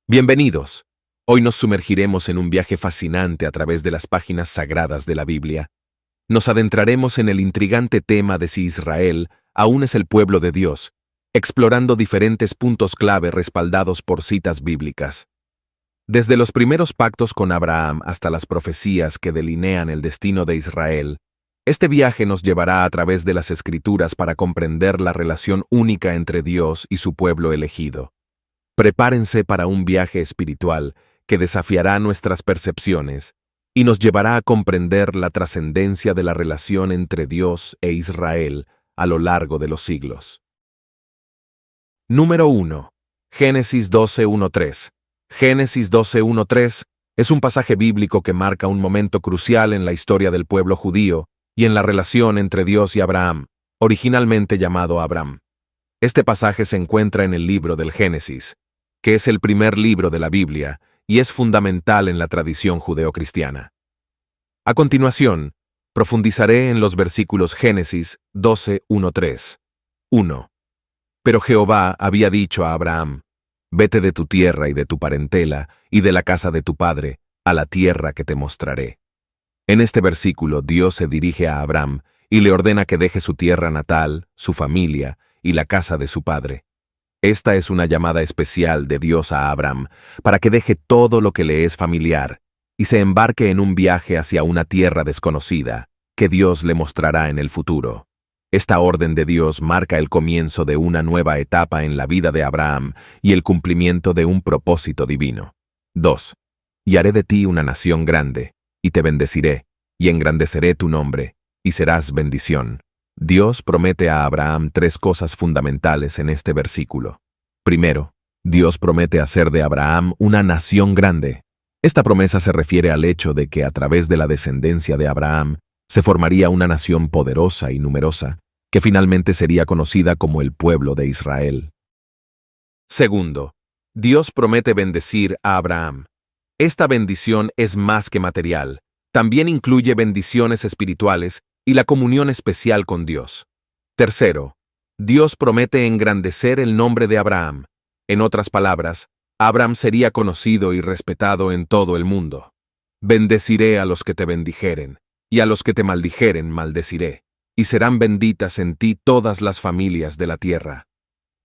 Bienvenidos. Hoy nos sumergiremos en un viaje fascinante a través de las páginas sagradas de la Biblia. Nos adentraremos en el intrigante tema de si Israel aún es el pueblo de Dios, explorando diferentes puntos clave respaldados por citas bíblicas. Desde los primeros pactos con Abraham hasta las profecías que delinean el destino de Israel, este viaje nos llevará a través de las Escrituras para comprender la relación única entre Dios y su pueblo elegido. Prepárense para un viaje espiritual que desafiará nuestras percepciones y nos llevará a comprender la trascendencia de la relación entre Dios e Israel a lo largo de los siglos. Número 1. Génesis 12:1-3. Génesis 12:1-3 es un pasaje bíblico que marca un momento crucial en la historia del pueblo judío y en la relación entre Dios y Abraham, originalmente llamado Abram. Este pasaje se encuentra en el libro del Génesis, que es el primer libro de la Biblia y es fundamental en la tradición judeocristiana. A continuación, profundizaré en los versículos Génesis 12:1-3. 1. Pero Jehová había dicho a Abraham: Vete de tu tierra y de tu parentela y de la casa de tu padre a la tierra que te mostraré. En este versículo Dios se dirige a Abraham y le ordena que deje su tierra natal, su familia y la casa de su padre. Esta es una llamada especial de Dios a Abraham para que deje todo lo que le es familiar y se embarque en un viaje hacia una tierra desconocida que Dios le mostrará en el futuro. Esta orden de Dios marca el comienzo de una nueva etapa en la vida de Abraham y el cumplimiento de un propósito divino. 2. Y haré de ti una nación grande, y te bendeciré, y engrandeceré tu nombre, y serás bendición. Dios promete a Abraham tres cosas fundamentales en este versículo. Primero, Dios promete hacer de Abraham una nación grande. Esta promesa se refiere al hecho de que a través de la descendencia de Abraham se formaría una nación poderosa y numerosa, que finalmente sería conocida como el pueblo de Israel. Segundo, Dios promete bendecir a Abraham. Esta bendición es más que material, también incluye bendiciones espirituales y la comunión especial con Dios. Tercero, Dios promete engrandecer el nombre de Abraham. En otras palabras, Abraham sería conocido y respetado en todo el mundo. Bendeciré a los que te bendijeren, y a los que te maldijeren maldeciré, y serán benditas en ti todas las familias de la tierra.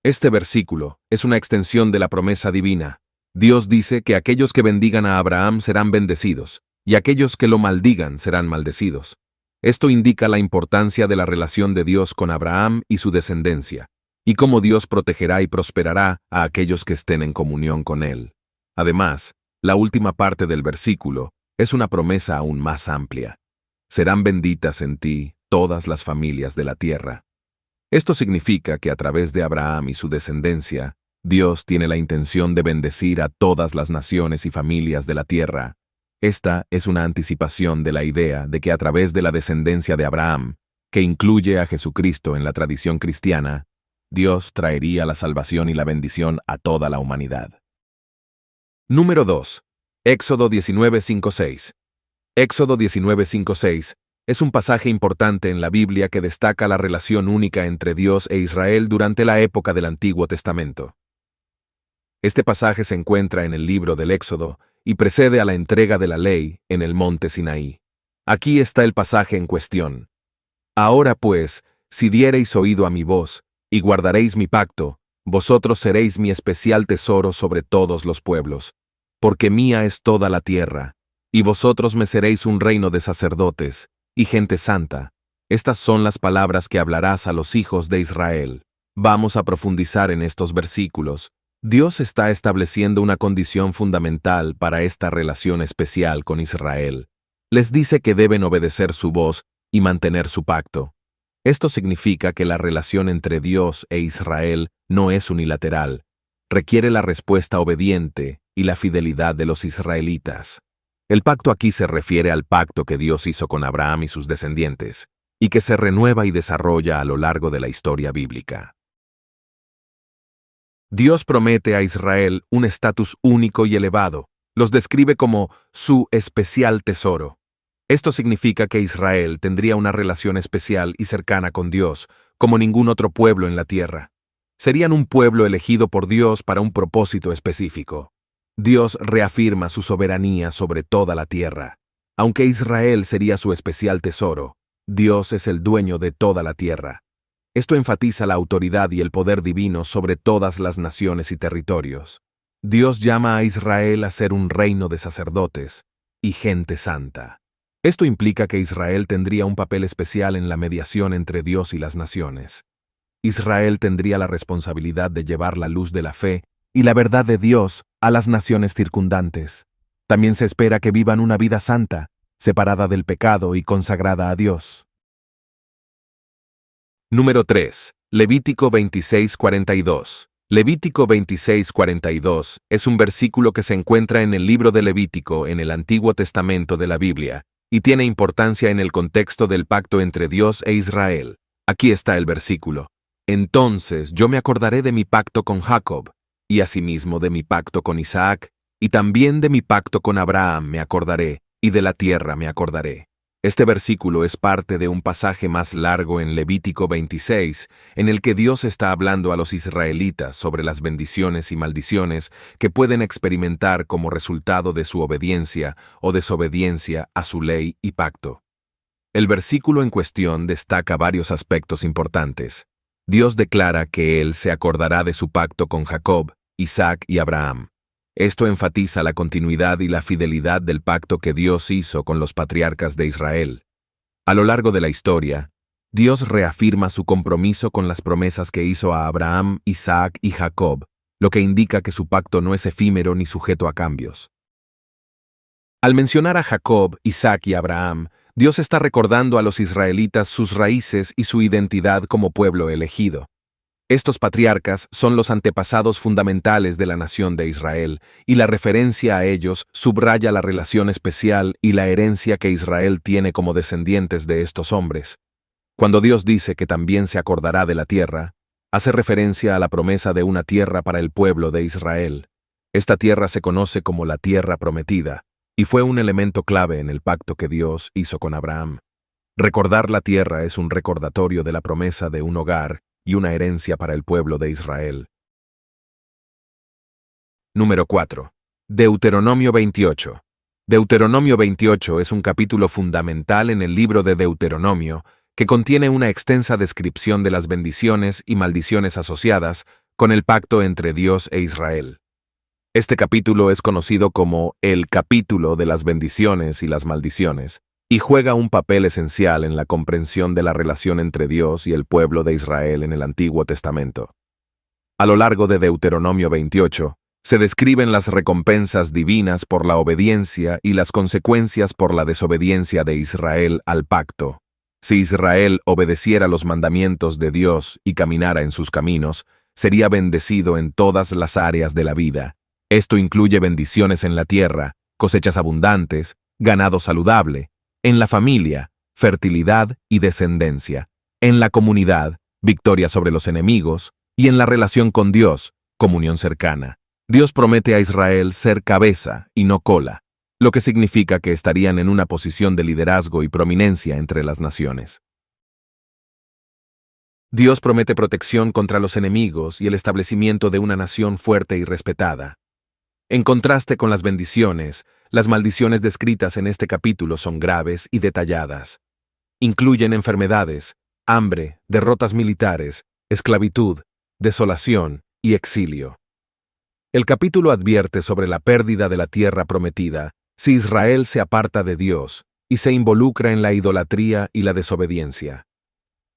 Este versículo es una extensión de la promesa divina. Dios dice que aquellos que bendigan a Abraham serán bendecidos, y aquellos que lo maldigan serán maldecidos. Esto indica la importancia de la relación de Dios con Abraham y su descendencia, y cómo Dios protegerá y prosperará a aquellos que estén en comunión con Él. Además, la última parte del versículo es una promesa aún más amplia. Serán benditas en ti todas las familias de la tierra. Esto significa que a través de Abraham y su descendencia, Dios tiene la intención de bendecir a todas las naciones y familias de la tierra. Esta es una anticipación de la idea de que a través de la descendencia de Abraham, que incluye a Jesucristo en la tradición cristiana, Dios traería la salvación y la bendición a toda la humanidad. Número 2. Éxodo 19:5-6. Éxodo 19:5-6 es un pasaje importante en la Biblia que destaca la relación única entre Dios e Israel durante la época del Antiguo Testamento. Este pasaje se encuentra en el libro del Éxodo y precede a la entrega de la ley en el monte Sinaí. Aquí está el pasaje en cuestión. Ahora pues, si diereis oído a mi voz, y guardaréis mi pacto, vosotros seréis mi especial tesoro sobre todos los pueblos, porque mía es toda la tierra, y vosotros me seréis un reino de sacerdotes, y gente santa. Estas son las palabras que hablarás a los hijos de Israel. Vamos a profundizar en estos versículos. Dios está estableciendo una condición fundamental para esta relación especial con Israel. Les dice que deben obedecer su voz y mantener su pacto. Esto significa que la relación entre Dios e Israel no es unilateral. Requiere la respuesta obediente y la fidelidad de los israelitas. El pacto aquí se refiere al pacto que Dios hizo con Abraham y sus descendientes, y que se renueva y desarrolla a lo largo de la historia bíblica. Dios promete a Israel un estatus único y elevado. Los describe como su especial tesoro. Esto significa que Israel tendría una relación especial y cercana con Dios, como ningún otro pueblo en la tierra. Serían un pueblo elegido por Dios para un propósito específico. Dios reafirma su soberanía sobre toda la tierra. Aunque Israel sería su especial tesoro, Dios es el dueño de toda la tierra. Esto enfatiza la autoridad y el poder divino sobre todas las naciones y territorios. Dios llama a Israel a ser un reino de sacerdotes y gente santa. Esto implica que Israel tendría un papel especial en la mediación entre Dios y las naciones. Israel tendría la responsabilidad de llevar la luz de la fe y la verdad de Dios a las naciones circundantes. También se espera que vivan una vida santa, separada del pecado y consagrada a Dios. Número 3. Levítico 26:42. Levítico 26:42 es un versículo que se encuentra en el libro de Levítico en el Antiguo Testamento de la Biblia y tiene importancia en el contexto del pacto entre Dios e Israel. Aquí está el versículo. Entonces yo me acordaré de mi pacto con Jacob, y asimismo de mi pacto con Isaac, y también de mi pacto con Abraham me acordaré, y de la tierra me acordaré. Este versículo es parte de un pasaje más largo en Levítico 26, en el que Dios está hablando a los israelitas sobre las bendiciones y maldiciones que pueden experimentar como resultado de su obediencia o desobediencia a su ley y pacto. El versículo en cuestión destaca varios aspectos importantes. Dios declara que Él se acordará de su pacto con Jacob, Isaac y Abraham. Esto enfatiza la continuidad y la fidelidad del pacto que Dios hizo con los patriarcas de Israel. A lo largo de la historia, Dios reafirma su compromiso con las promesas que hizo a Abraham, Isaac y Jacob, lo que indica que su pacto no es efímero ni sujeto a cambios. Al mencionar a Jacob, Isaac y Abraham, Dios está recordando a los israelitas sus raíces y su identidad como pueblo elegido. Estos patriarcas son los antepasados fundamentales de la nación de Israel, y la referencia a ellos subraya la relación especial y la herencia que Israel tiene como descendientes de estos hombres. Cuando Dios dice que también se acordará de la tierra, hace referencia a la promesa de una tierra para el pueblo de Israel. Esta tierra se conoce como la tierra prometida, y fue un elemento clave en el pacto que Dios hizo con Abraham. Recordar la tierra es un recordatorio de la promesa de un hogar y una herencia para el pueblo de Israel. Número 4. Deuteronomio 28. Deuteronomio 28 es un capítulo fundamental en el libro de Deuteronomio que contiene una extensa descripción de las bendiciones y maldiciones asociadas con el pacto entre Dios e Israel. Este capítulo es conocido como el capítulo de las bendiciones y las maldiciones, y juega un papel esencial en la comprensión de la relación entre Dios y el pueblo de Israel en el Antiguo Testamento. A lo largo de Deuteronomio 28, se describen las recompensas divinas por la obediencia y las consecuencias por la desobediencia de Israel al pacto. Si Israel obedeciera los mandamientos de Dios y caminara en sus caminos, sería bendecido en todas las áreas de la vida. Esto incluye bendiciones en la tierra, cosechas abundantes, ganado saludable, en la familia, fertilidad y descendencia, en la comunidad, victoria sobre los enemigos, y en la relación con Dios, comunión cercana. Dios promete a Israel ser cabeza y no cola, lo que significa que estarían en una posición de liderazgo y prominencia entre las naciones. Dios promete protección contra los enemigos y el establecimiento de una nación fuerte y respetada. En contraste con las bendiciones, las maldiciones descritas en este capítulo son graves y detalladas. Incluyen enfermedades, hambre, derrotas militares, esclavitud, desolación y exilio. El capítulo advierte sobre la pérdida de la tierra prometida si Israel se aparta de Dios y se involucra en la idolatría y la desobediencia.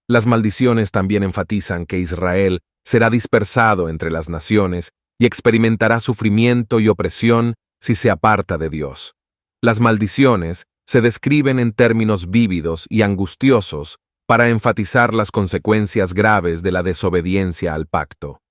Las maldiciones también enfatizan que Israel será dispersado entre las naciones y experimentará sufrimiento y opresión si se aparta de Dios. Las maldiciones se describen en términos vívidos y angustiosos para enfatizar las consecuencias graves de la desobediencia al pacto.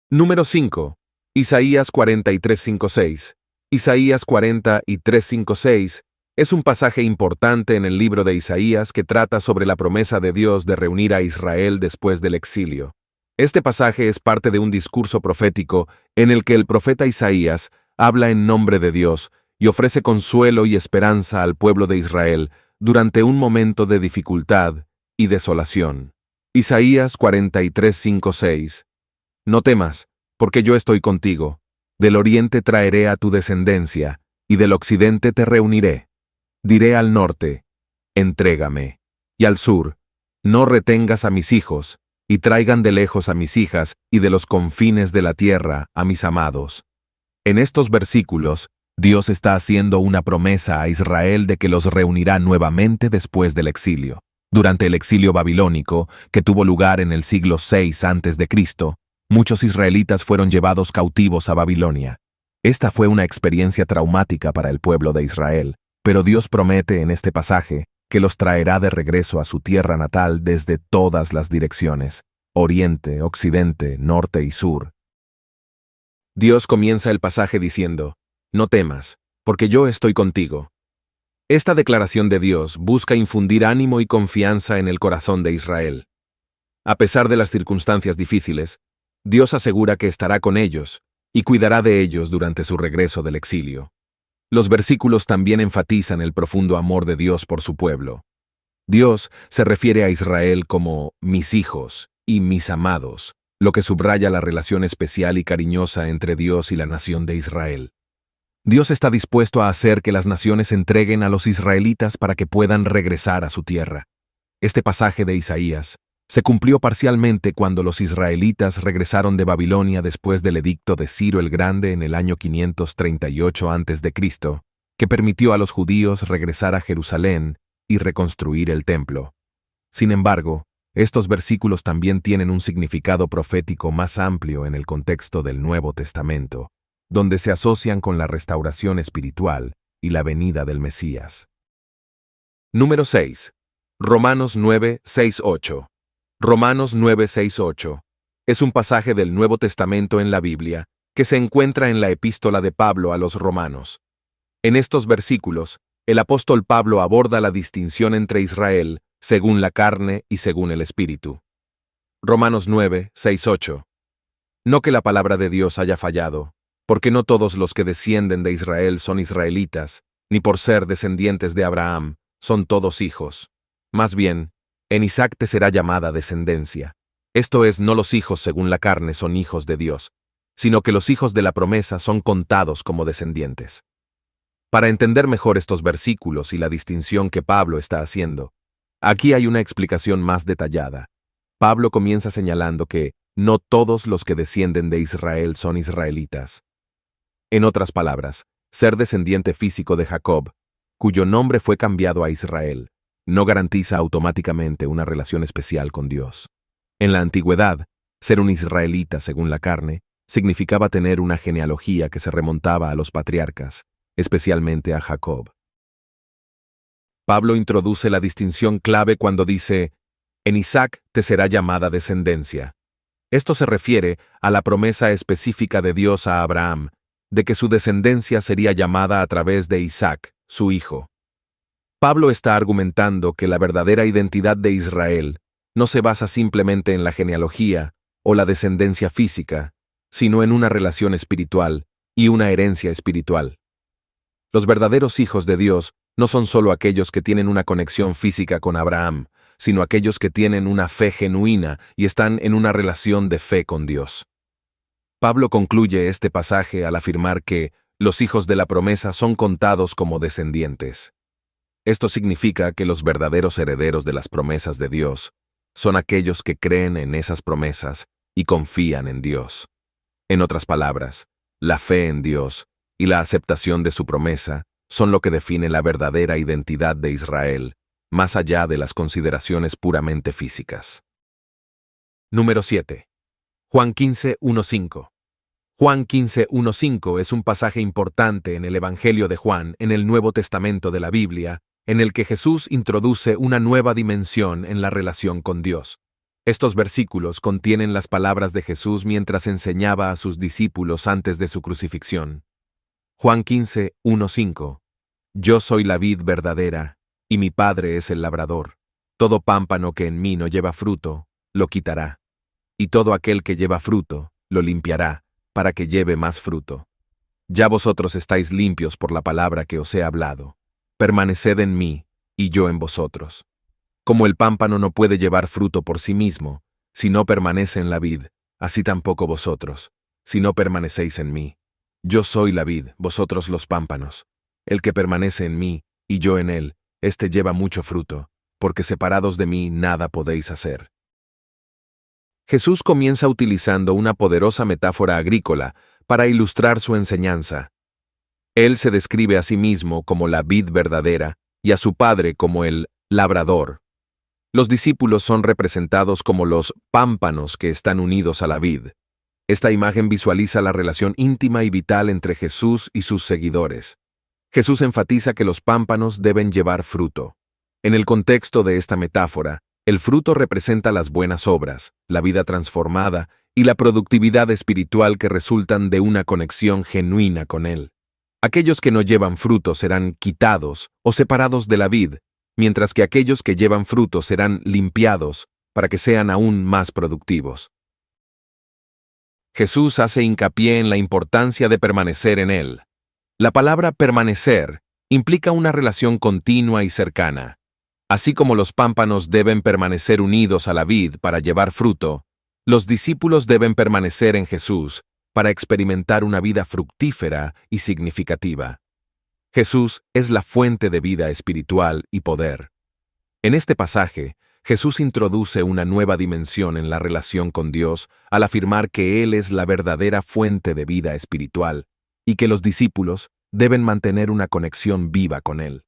Número 5. Isaías 43:5-6. Isaías 43:5-6 es un pasaje importante en el libro de Isaías que trata sobre la promesa de Dios de reunir a Israel después del exilio. Este pasaje es parte de un discurso profético en el que el profeta Isaías habla en nombre de Dios y ofrece consuelo y esperanza al pueblo de Israel durante un momento de dificultad y desolación. Isaías 43:5-6. No temas, porque yo estoy contigo. Del oriente traeré a tu descendencia, y del occidente te reuniré. Diré al norte, entrégame, y al sur, no retengas a mis hijos, y traigan de lejos a mis hijas, y de los confines de la tierra a mis amados. En estos versículos, Dios está haciendo una promesa a Israel de que los reunirá nuevamente después del exilio. Durante el exilio babilónico, que tuvo lugar en el siglo VI a.C., muchos israelitas fueron llevados cautivos a Babilonia. Esta fue una experiencia traumática para el pueblo de Israel, pero Dios promete en este pasaje que los traerá de regreso a su tierra natal desde todas las direcciones, oriente, occidente, norte y sur. Dios comienza el pasaje diciendo, «No temas, porque yo estoy contigo». Esta declaración de Dios busca infundir ánimo y confianza en el corazón de Israel. A pesar de las circunstancias difíciles, Dios asegura que estará con ellos y cuidará de ellos durante su regreso del exilio. Los versículos también enfatizan el profundo amor de Dios por su pueblo. Dios se refiere a Israel como mis hijos y mis amados, lo que subraya la relación especial y cariñosa entre Dios y la nación de Israel. Dios está dispuesto a hacer que las naciones entreguen a los israelitas para que puedan regresar a su tierra. Este pasaje de Isaías se cumplió parcialmente cuando los israelitas regresaron de Babilonia después del edicto de Ciro el Grande en el año 538 a.C., que permitió a los judíos regresar a Jerusalén y reconstruir el templo. Sin embargo, estos versículos también tienen un significado profético más amplio en el contexto del Nuevo Testamento, donde se asocian con la restauración espiritual y la venida del Mesías. Número 6. Romanos 9, 6, 8. Romanos 9, 6, 8. Es un pasaje del Nuevo Testamento en la Biblia que se encuentra en la epístola de Pablo a los romanos. En estos versículos, el apóstol Pablo aborda la distinción entre Israel, según la carne y según el Espíritu. Romanos 9, 6, 8. No que la palabra de Dios haya fallado, porque no todos los que descienden de Israel son israelitas, ni por ser descendientes de Abraham, son todos hijos. Más bien, en Isaac te será llamada descendencia. Esto es, no los hijos según la carne son hijos de Dios, sino que los hijos de la promesa son contados como descendientes. Para entender mejor estos versículos y la distinción que Pablo está haciendo, aquí hay una explicación más detallada. Pablo comienza señalando que no todos los que descienden de Israel son israelitas. En otras palabras, ser descendiente físico de Jacob, cuyo nombre fue cambiado a Israel, no garantiza automáticamente una relación especial con Dios. En la antigüedad, ser un israelita según la carne significaba tener una genealogía que se remontaba a los patriarcas, especialmente a Jacob. Pablo introduce la distinción clave cuando dice, «En Isaac te será llamada descendencia». Esto se refiere a la promesa específica de Dios a Abraham, de que su descendencia sería llamada a través de Isaac, su hijo. Pablo está argumentando que la verdadera identidad de Israel no se basa simplemente en la genealogía o la descendencia física, sino en una relación espiritual y una herencia espiritual. Los verdaderos hijos de Dios no son solo aquellos que tienen una conexión física con Abraham, sino aquellos que tienen una fe genuina y están en una relación de fe con Dios. Pablo concluye este pasaje al afirmar que los hijos de la promesa son contados como descendientes. Esto significa que los verdaderos herederos de las promesas de Dios son aquellos que creen en esas promesas y confían en Dios. En otras palabras, la fe en Dios y la aceptación de su promesa son lo que define la verdadera identidad de Israel, más allá de las consideraciones puramente físicas. Número 7. Juan 15, 1-5. Juan 15, 1-5 es un pasaje importante en el Evangelio de Juan, en el Nuevo Testamento de la Biblia, en el que Jesús introduce una nueva dimensión en la relación con Dios. Estos versículos contienen las palabras de Jesús mientras enseñaba a sus discípulos antes de su crucifixión. Juan 15, 1-5. Yo soy la vid verdadera, y mi Padre es el labrador. Todo pámpano que en mí no lleva fruto, lo quitará. Y todo aquel que lleva fruto, lo limpiará, para que lleve más fruto. Ya vosotros estáis limpios por la palabra que os he hablado. Permaneced en mí, y yo en vosotros. Como el pámpano no puede llevar fruto por sí mismo, si no permanece en la vid, así tampoco vosotros, si no permanecéis en mí. Yo soy la vid, vosotros los pámpanos. El que permanece en mí, y yo en él, éste lleva mucho fruto, porque separados de mí nada podéis hacer. Jesús comienza utilizando una poderosa metáfora agrícola para ilustrar su enseñanza. Él se describe a sí mismo como la vid verdadera y a su Padre como el labrador. Los discípulos son representados como los pámpanos que están unidos a la vid. Esta imagen visualiza la relación íntima y vital entre Jesús y sus seguidores. Jesús enfatiza que los pámpanos deben llevar fruto. En el contexto de esta metáfora, el fruto representa las buenas obras, la vida transformada y la productividad espiritual que resultan de una conexión genuina con Él. Aquellos que no llevan fruto serán quitados o separados de la vid, mientras que aquellos que llevan fruto serán limpiados para que sean aún más productivos. Jesús hace hincapié en la importancia de permanecer en Él. La palabra permanecer implica una relación continua y cercana. Así como los pámpanos deben permanecer unidos a la vid para llevar fruto, los discípulos deben permanecer en Jesús para experimentar una vida fructífera y significativa. Jesús es la fuente de vida espiritual y poder. En este pasaje, Jesús introduce una nueva dimensión en la relación con Dios al afirmar que Él es la verdadera fuente de vida espiritual y que los discípulos deben mantener una conexión viva con Él.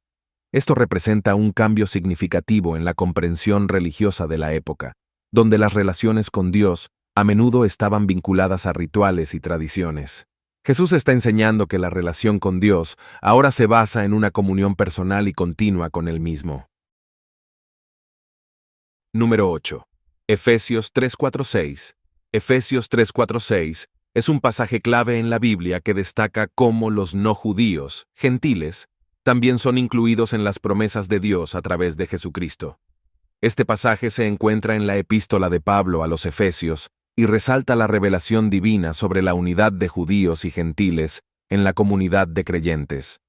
Esto representa un cambio significativo en la comprensión religiosa de la época, donde las relaciones con Dios a menudo estaban vinculadas a rituales y tradiciones. Jesús está enseñando que la relación con Dios ahora se basa en una comunión personal y continua con Él mismo. Número 8. Efesios 3:4-6. Efesios 3:4-6 es un pasaje clave en la Biblia que destaca cómo los no judíos, gentiles, también son incluidos en las promesas de Dios a través de Jesucristo. Este pasaje se encuentra en la epístola de Pablo a los Efesios y resalta la revelación divina sobre la unidad de judíos y gentiles en la comunidad de creyentes.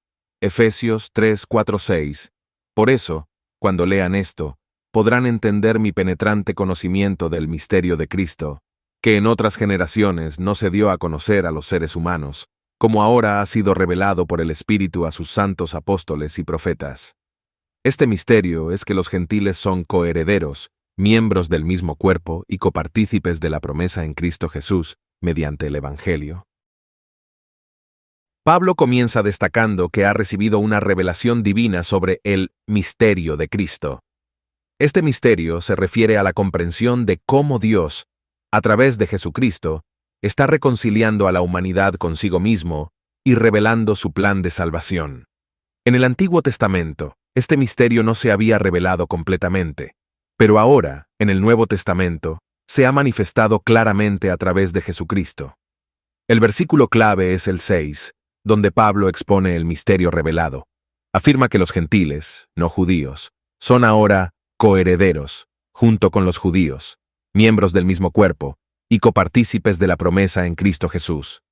Efesios 3:4-6. Por eso, cuando lean esto, podrán entender mi penetrante conocimiento del misterio de Cristo, que en otras generaciones no se dio a conocer a los seres humanos, como ahora ha sido revelado por el Espíritu a sus santos apóstoles y profetas. Este misterio es que los gentiles son coherederos, miembros del mismo cuerpo y copartícipes de la promesa en Cristo Jesús, mediante el Evangelio. Pablo comienza destacando que ha recibido una revelación divina sobre el misterio de Cristo. Este misterio se refiere a la comprensión de cómo Dios, a través de Jesucristo, está reconciliando a la humanidad consigo mismo y revelando su plan de salvación. En el Antiguo Testamento, este misterio no se había revelado completamente, pero ahora, en el Nuevo Testamento, se ha manifestado claramente a través de Jesucristo. El versículo clave es el 6, donde Pablo expone el misterio revelado. Afirma que los gentiles, no judíos, son ahora coherederos, junto con los judíos, miembros del mismo cuerpo, y copartícipes de la promesa en Cristo Jesús.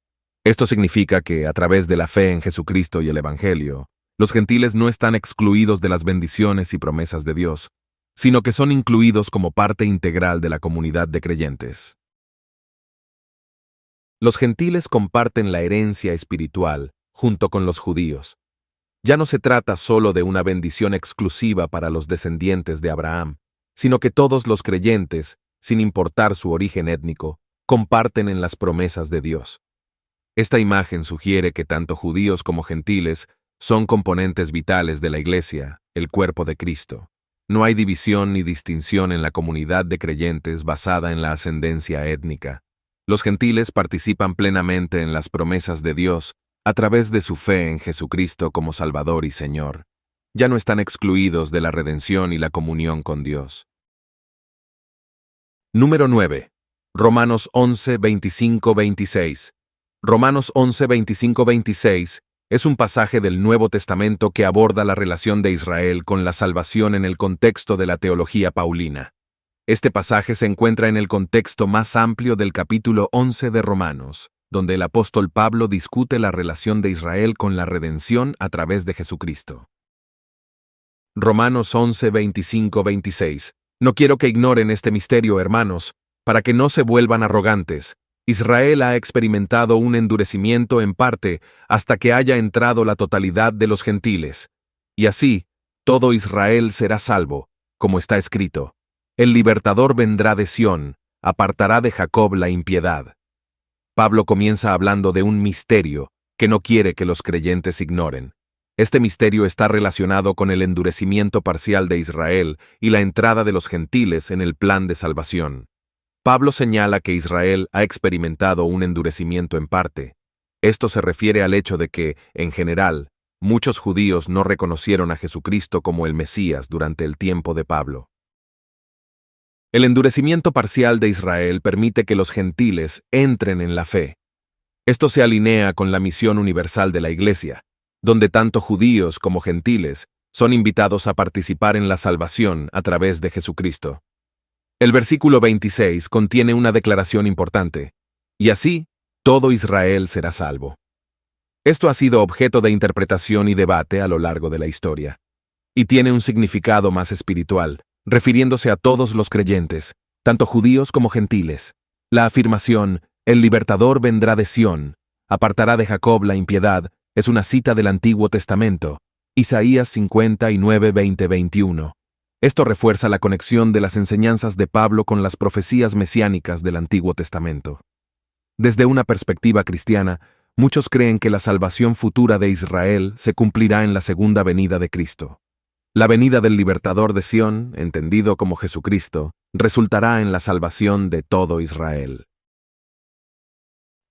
Esto significa que, a través de la fe en Jesucristo y el Evangelio, los gentiles no están excluidos de las bendiciones y promesas de Dios, sino que son incluidos como parte integral de la comunidad de creyentes. Los gentiles comparten la herencia espiritual junto con los judíos. Ya no se trata solo de una bendición exclusiva para los descendientes de Abraham, sino que todos los creyentes, sin importar su origen étnico, comparten en las promesas de Dios. Esta imagen sugiere que tanto judíos como gentiles son componentes vitales de la Iglesia, el cuerpo de Cristo. No hay división ni distinción en la comunidad de creyentes basada en la ascendencia étnica. Los gentiles participan plenamente en las promesas de Dios a través de su fe en Jesucristo como Salvador y Señor. Ya no están excluidos de la redención y la comunión con Dios. Número 9. Romanos 11, 25, 26. Romanos 11, 25, 26 es un pasaje del Nuevo Testamento que aborda la relación de Israel con la salvación en el contexto de la teología paulina. Este pasaje se encuentra en el contexto más amplio del capítulo 11 de Romanos, donde el apóstol Pablo discute la relación de Israel con la redención a través de Jesucristo. Romanos 11, 25, 26. No quiero que ignoren este misterio, hermanos, para que no se vuelvan arrogantes, Israel ha experimentado un endurecimiento en parte hasta que haya entrado la totalidad de los gentiles. Y así, todo Israel será salvo, como está escrito. El libertador vendrá de Sión, apartará de Jacob la impiedad. Pablo comienza hablando de un misterio que no quiere que los creyentes ignoren. Este misterio está relacionado con el endurecimiento parcial de Israel y la entrada de los gentiles en el plan de salvación. Pablo señala que Israel ha experimentado un endurecimiento en parte. Esto se refiere al hecho de que, en general, muchos judíos no reconocieron a Jesucristo como el Mesías durante el tiempo de Pablo. El endurecimiento parcial de Israel permite que los gentiles entren en la fe. Esto se alinea con la misión universal de la Iglesia, donde tanto judíos como gentiles son invitados a participar en la salvación a través de Jesucristo. El versículo 26 contiene una declaración importante, y así, todo Israel será salvo. Esto ha sido objeto de interpretación y debate a lo largo de la historia, y tiene un significado más espiritual, refiriéndose a todos los creyentes, tanto judíos como gentiles. La afirmación, el libertador vendrá de Sión, apartará de Jacob la impiedad, es una cita del Antiguo Testamento, Isaías 59, 20-21. Esto refuerza la conexión de las enseñanzas de Pablo con las profecías mesiánicas del Antiguo Testamento. Desde una perspectiva cristiana, muchos creen que la salvación futura de Israel se cumplirá en la segunda venida de Cristo. La venida del libertador de Sión, entendido como Jesucristo, resultará en la salvación de todo Israel.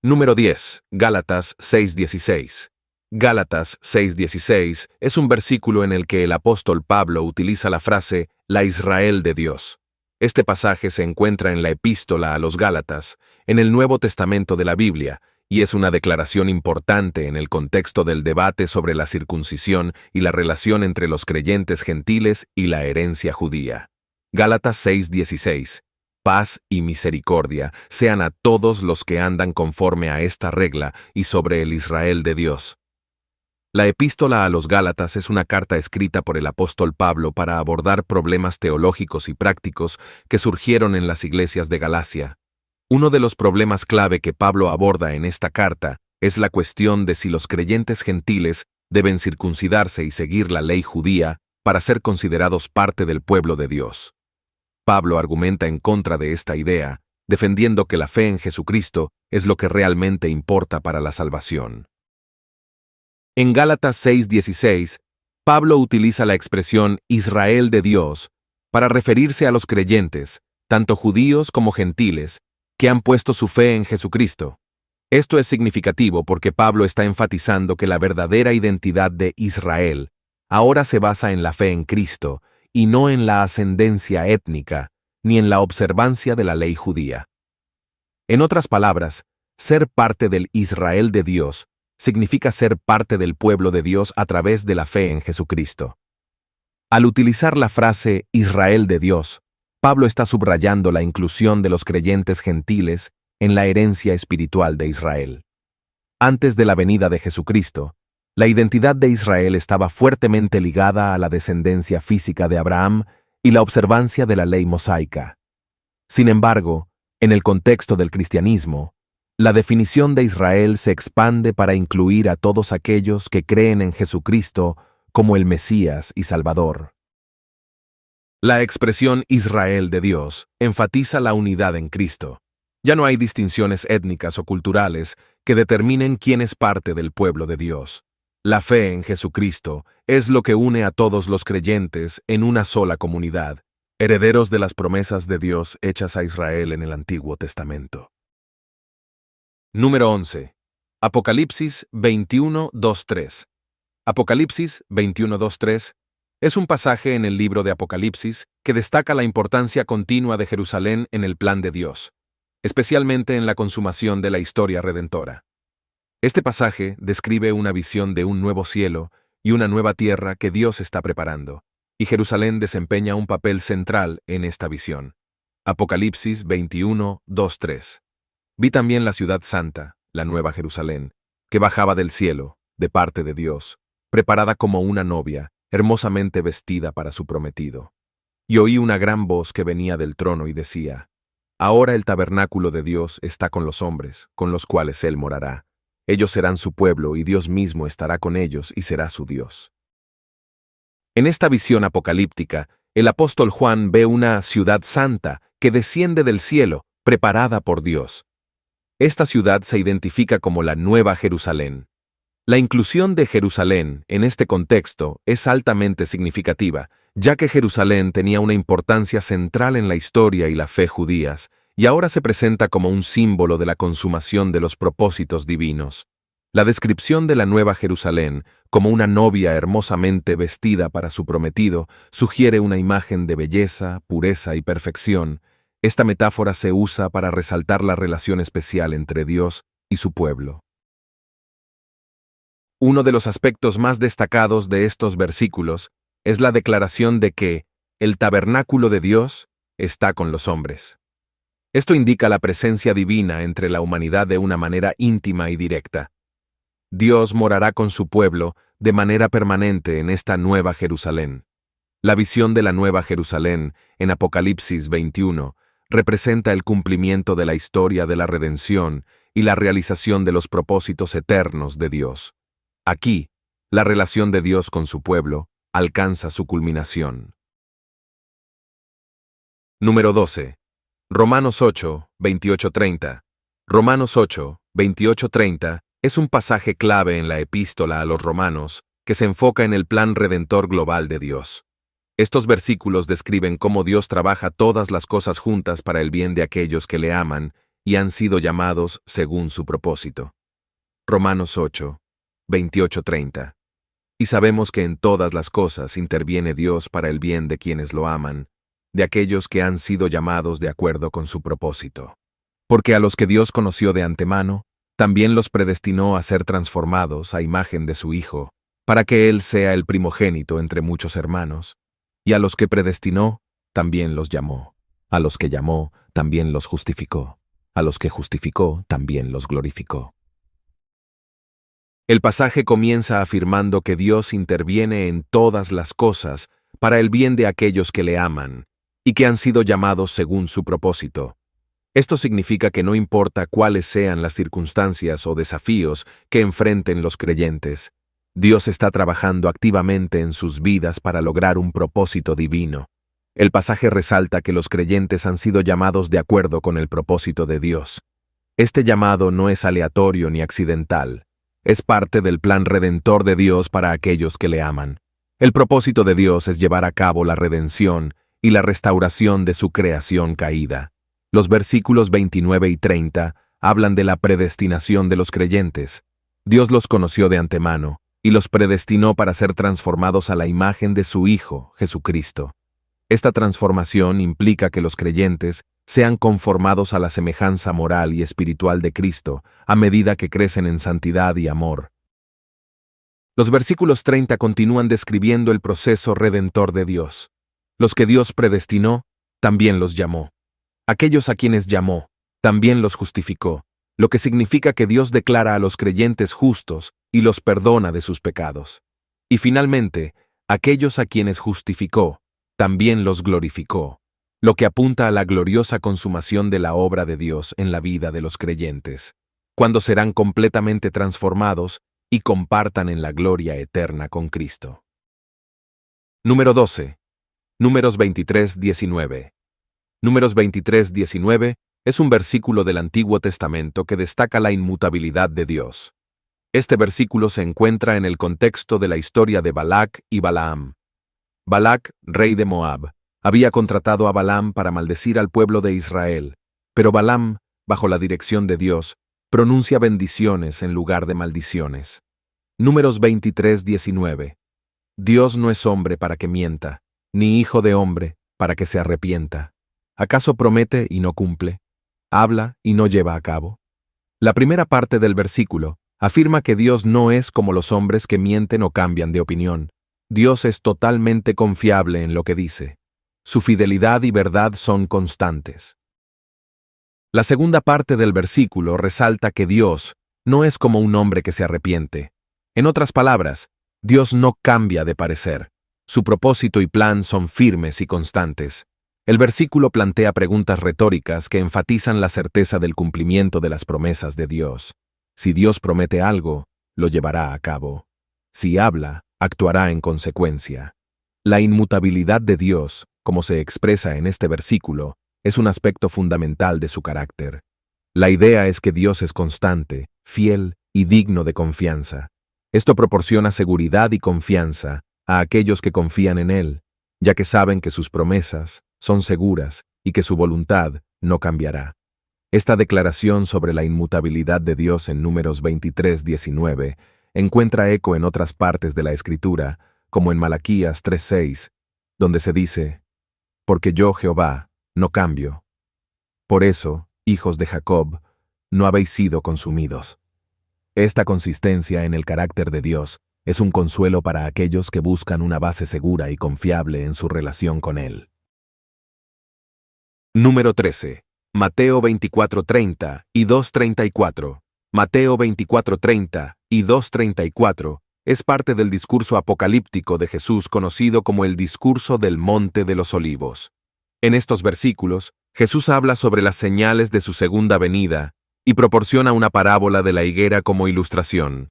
Número 10. Gálatas 6:16. Gálatas 6:16 es un versículo en el que el apóstol Pablo utiliza la frase «la Israel de Dios». Este pasaje se encuentra en la epístola a los Gálatas, en el Nuevo Testamento de la Biblia, y es una declaración importante en el contexto del debate sobre la circuncisión y la relación entre los creyentes gentiles y la herencia judía. Gálatas 6:16. Paz y misericordia sean a todos los que andan conforme a esta regla y sobre el Israel de Dios. La epístola a los Gálatas es una carta escrita por el apóstol Pablo para abordar problemas teológicos y prácticos que surgieron en las iglesias de Galacia. Uno de los problemas clave que Pablo aborda en esta carta es la cuestión de si los creyentes gentiles deben circuncidarse y seguir la ley judía para ser considerados parte del pueblo de Dios. Pablo argumenta en contra de esta idea, defendiendo que la fe en Jesucristo es lo que realmente importa para la salvación. En Gálatas 6:16, Pablo utiliza la expresión Israel de Dios para referirse a los creyentes, tanto judíos como gentiles, que han puesto su fe en Jesucristo. Esto es significativo porque Pablo está enfatizando que la verdadera identidad de Israel ahora se basa en la fe en Cristo y no en la ascendencia étnica ni en la observancia de la ley judía. En otras palabras, ser parte del Israel de Dios significa ser parte del pueblo de Dios a través de la fe en Jesucristo. Al utilizar la frase Israel de Dios, Pablo está subrayando la inclusión de los creyentes gentiles en la herencia espiritual de Israel. Antes de la venida de Jesucristo, la identidad de Israel estaba fuertemente ligada a la descendencia física de Abraham y la observancia de la ley mosaica. Sin embargo, en el contexto del cristianismo, la definición de Israel se expande para incluir a todos aquellos que creen en Jesucristo como el Mesías y Salvador. La expresión Israel de Dios enfatiza la unidad en Cristo. Ya no hay distinciones étnicas o culturales que determinen quién es parte del pueblo de Dios. La fe en Jesucristo es lo que une a todos los creyentes en una sola comunidad, herederos de las promesas de Dios hechas a Israel en el Antiguo Testamento. Número 11. Apocalipsis 21:2-3. Apocalipsis 21:2-3 es un pasaje en el libro de Apocalipsis que destaca la importancia continua de Jerusalén en el plan de Dios, especialmente en la consumación de la historia redentora. Este pasaje describe una visión de un nuevo cielo y una nueva tierra que Dios está preparando, y Jerusalén desempeña un papel central en esta visión. Apocalipsis 21:2-3. Vi también la ciudad santa, la nueva Jerusalén, que bajaba del cielo, de parte de Dios, preparada como una novia, hermosamente vestida para su prometido. Y oí una gran voz que venía del trono y decía: Ahora el tabernáculo de Dios está con los hombres, con los cuales Él morará. Ellos serán su pueblo y Dios mismo estará con ellos y será su Dios. En esta visión apocalíptica, el apóstol Juan ve una ciudad santa que desciende del cielo, preparada por Dios. Esta ciudad se identifica como la Nueva Jerusalén. La inclusión de Jerusalén en este contexto es altamente significativa, ya que Jerusalén tenía una importancia central en la historia y la fe judías, y ahora se presenta como un símbolo de la consumación de los propósitos divinos. La descripción de la Nueva Jerusalén como una novia hermosamente vestida para su prometido sugiere una imagen de belleza, pureza y perfección. Esta metáfora se usa para resaltar la relación especial entre Dios y su pueblo. Uno de los aspectos más destacados de estos versículos es la declaración de que el tabernáculo de Dios está con los hombres. Esto indica la presencia divina entre la humanidad de una manera íntima y directa. Dios morará con su pueblo de manera permanente en esta Nueva Jerusalén. La visión de la Nueva Jerusalén en Apocalipsis 21 representa el cumplimiento de la historia de la redención y la realización de los propósitos eternos de Dios. Aquí, la relación de Dios con su pueblo alcanza su culminación. Número 12. Romanos 8, 28-30. Romanos 8, 28-30 es un pasaje clave en la epístola a los romanos que se enfoca en el plan redentor global de Dios. Estos versículos describen cómo Dios trabaja todas las cosas juntas para el bien de aquellos que le aman y han sido llamados según su propósito. Romanos 8, 28-30. Y sabemos que en todas las cosas interviene Dios para el bien de quienes lo aman, de aquellos que han sido llamados de acuerdo con su propósito. Porque a los que Dios conoció de antemano, también los predestinó a ser transformados a imagen de su Hijo, para que Él sea el primogénito entre muchos hermanos. Y a los que predestinó, también los llamó. A los que llamó, también los justificó. A los que justificó, también los glorificó. El pasaje comienza afirmando que Dios interviene en todas las cosas para el bien de aquellos que le aman y que han sido llamados según su propósito. Esto significa que no importa cuáles sean las circunstancias o desafíos que enfrenten los creyentes, Dios está trabajando activamente en sus vidas para lograr un propósito divino. El pasaje resalta que los creyentes han sido llamados de acuerdo con el propósito de Dios. Este llamado no es aleatorio ni accidental. Es parte del plan redentor de Dios para aquellos que le aman. El propósito de Dios es llevar a cabo la redención y la restauración de su creación caída. Los versículos 29 y 30 hablan de la predestinación de los creyentes. Dios los conoció de antemano y los predestinó para ser transformados a la imagen de su Hijo, Jesucristo. Esta transformación implica que los creyentes sean conformados a la semejanza moral y espiritual de Cristo a medida que crecen en santidad y amor. Los versículos 30 continúan describiendo el proceso redentor de Dios. Los que Dios predestinó, también los llamó. Aquellos a quienes llamó, también los justificó, lo que significa que Dios declara a los creyentes justos y los perdona de sus pecados. Y finalmente, aquellos a quienes justificó, también los glorificó, lo que apunta a la gloriosa consumación de la obra de Dios en la vida de los creyentes, cuando serán completamente transformados y compartan en la gloria eterna con Cristo. Número 12. Números 23-19. Números 23-19 es un versículo del Antiguo Testamento que destaca la inmutabilidad de Dios. Este versículo se encuentra en el contexto de la historia de Balac y Balaam. Balac, rey de Moab, había contratado a Balaam para maldecir al pueblo de Israel, pero Balaam, bajo la dirección de Dios, pronuncia bendiciones en lugar de maldiciones. Números 23-19. Dios no es hombre para que mienta, ni hijo de hombre para que se arrepienta. ¿Acaso promete y no cumple? ¿Habla y no lleva a cabo? La primera parte del versículo afirma que Dios no es como los hombres que mienten o cambian de opinión. Dios es totalmente confiable en lo que dice. Su fidelidad y verdad son constantes. La segunda parte del versículo resalta que Dios no es como un hombre que se arrepiente. En otras palabras, Dios no cambia de parecer. Su propósito y plan son firmes y constantes. El versículo plantea preguntas retóricas que enfatizan la certeza del cumplimiento de las promesas de Dios. Si Dios promete algo, lo llevará a cabo. Si habla, actuará en consecuencia. La inmutabilidad de Dios, como se expresa en este versículo, es un aspecto fundamental de su carácter. La idea es que Dios es constante, fiel y digno de confianza. Esto proporciona seguridad y confianza a aquellos que confían en Él, ya que saben que sus promesas son seguras y que su voluntad no cambiará. Esta declaración sobre la inmutabilidad de Dios en Números 23:19 encuentra eco en otras partes de la Escritura, como en Malaquías 3:6, donde se dice: «Porque yo, Jehová, no cambio. Por eso, hijos de Jacob, no habéis sido consumidos». Esta consistencia en el carácter de Dios es un consuelo para aquellos que buscan una base segura y confiable en su relación con Él. Número 13. Mateo 24:30 y 2:34. Mateo 24:30 y 2:34 es parte del discurso apocalíptico de Jesús conocido como el discurso del Monte de los Olivos. En estos versículos, Jesús habla sobre las señales de su segunda venida y proporciona una parábola de la higuera como ilustración.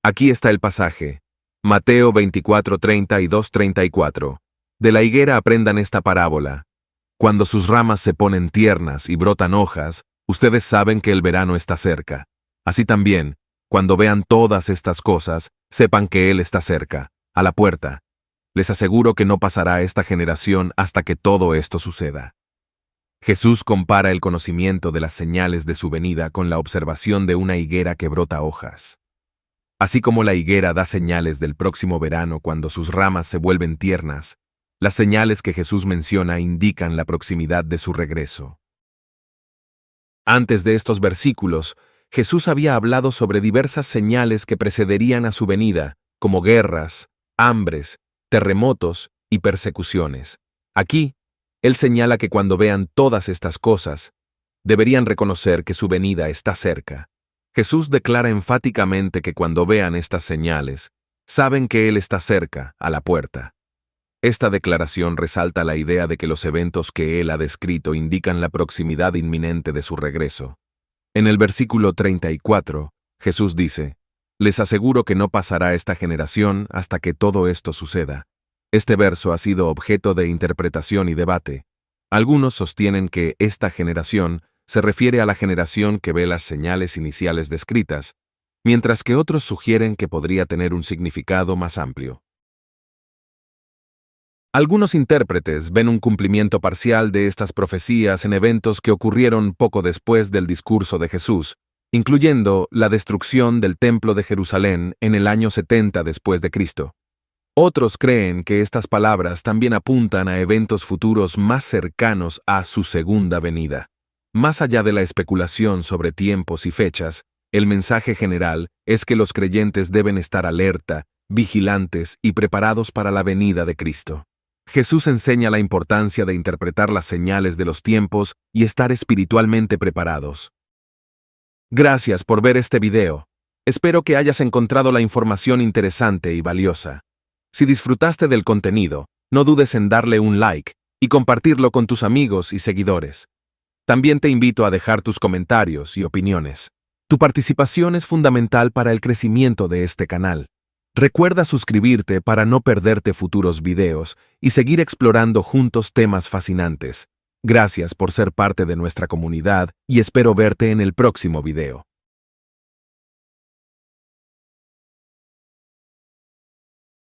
Aquí está el pasaje. Mateo 24:30 y 2:34. De la higuera aprendan esta parábola. Cuando sus ramas se ponen tiernas y brotan hojas, ustedes saben que el verano está cerca. Así también, cuando vean todas estas cosas, sepan que Él está cerca, a la puerta. Les aseguro que no pasará esta generación hasta que todo esto suceda. Jesús compara el conocimiento de las señales de su venida con la observación de una higuera que brota hojas. Así como la higuera da señales del próximo verano cuando sus ramas se vuelven tiernas, las señales que Jesús menciona indican la proximidad de su regreso. Antes de estos versículos, Jesús había hablado sobre diversas señales que precederían a su venida, como guerras, hambres, terremotos y persecuciones. Aquí, Él señala que cuando vean todas estas cosas, deberían reconocer que su venida está cerca. Jesús declara enfáticamente que cuando vean estas señales, saben que Él está cerca, a la puerta. Esta declaración resalta la idea de que los eventos que Él ha descrito indican la proximidad inminente de su regreso. En el versículo 34, Jesús dice: «Les aseguro que no pasará esta generación hasta que todo esto suceda». Este verso ha sido objeto de interpretación y debate. Algunos sostienen que esta generación se refiere a la generación que ve las señales iniciales descritas, mientras que otros sugieren que podría tener un significado más amplio. Algunos intérpretes ven un cumplimiento parcial de estas profecías en eventos que ocurrieron poco después del discurso de Jesús, incluyendo la destrucción del Templo de Jerusalén en el año 70 después de Cristo. Otros creen que estas palabras también apuntan a eventos futuros más cercanos a su segunda venida. Más allá de la especulación sobre tiempos y fechas, el mensaje general es que los creyentes deben estar alerta, vigilantes y preparados para la venida de Cristo. Jesús enseña la importancia de interpretar las señales de los tiempos y estar espiritualmente preparados. Gracias por ver este video. Espero que hayas encontrado la información interesante y valiosa. Si disfrutaste del contenido, no dudes en darle un like y compartirlo con tus amigos y seguidores. También te invito a dejar tus comentarios y opiniones. Tu participación es fundamental para el crecimiento de este canal. Recuerda suscribirte para no perderte futuros videos y seguir explorando juntos temas fascinantes. Gracias por ser parte de nuestra comunidad y espero verte en el próximo video.